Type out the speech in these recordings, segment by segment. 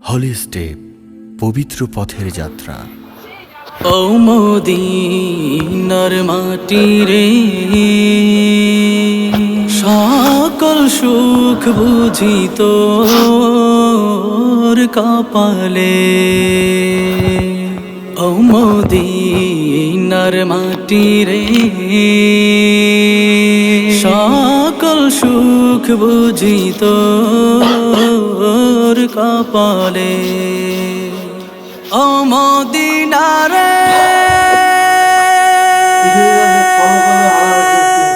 হলি step, পবিত্র পথের যাত্রা। ও মদিনার মাটি রে, সকল সুখ বুঝি তোর কপালে। ও মদিনার মাটি রে, সকল সুখ বুঝি তোর কপালে। ও মদিনা রে,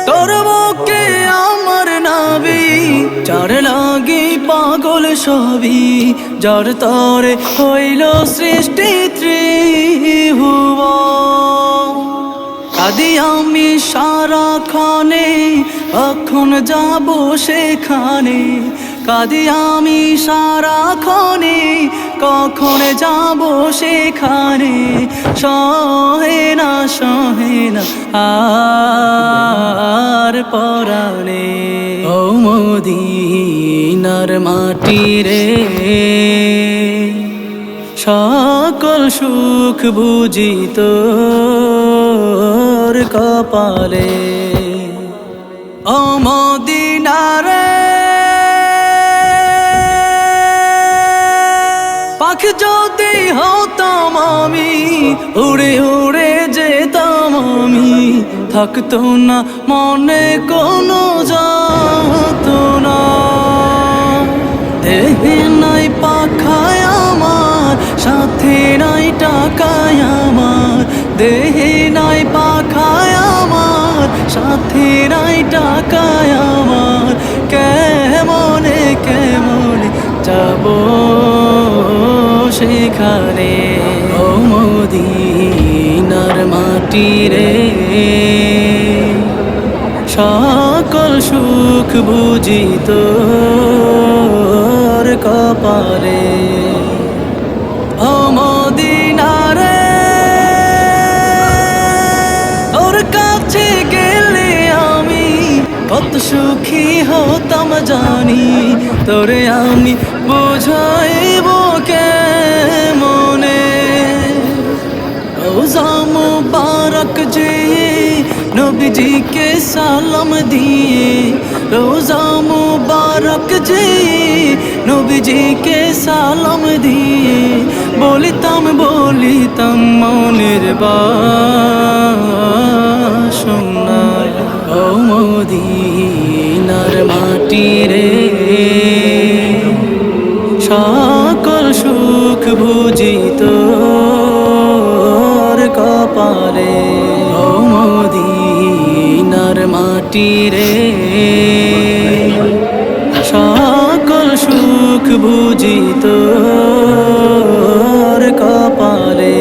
তোর বুকে আমার নাবি, যার লাগি পাগল সবই, যার তরে হইল সৃষ্টি ত্রিভুবন। কাঁদি আমি সারাক্ষণে, কখন যাব সেখানে। কাঁদি আমি সারাক্ষণে, কখন যাব সেখানে। সহে না আর পরাণে। ও মদিনার মাটি রে, সকল সুখ বুঝি তোর কপালে। ও মদিনা রে, পাখি যদি হতাম আমি, উড়ে উড়ে যেতাম আমি। থাকতো না মনে কোনো যাতনা, দেহে নাই পাখায় আমার, সাথে নাই টাকায় আমার। দেহে নাই পাখায় আমার, সাথে নাই টাকায় আমার। কেমনে কেমনে যাব সেখানে। ও মদিনার মাটি রে, সকল সুখ বুঝি তোর কপালে। ও মদিনা রে, তোর কাছে গেলে আমি কত সুখী হতাম জানি। তোরে আমি বোঝাইব কেমনে। রোজা মুবারক যে নবীজিকে সালাম দিয়ে, রোজা মুবারক যে নবীজিকে সালাম দিয়ে, বলিতাম মনের বাসনা। ও মদিনার মাটি রে, সকল সুখ বুঝি তোর কপালে। ও মদিনার মাটি রে, সকল সুখ বুঝি তোর কপালে।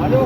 Alo.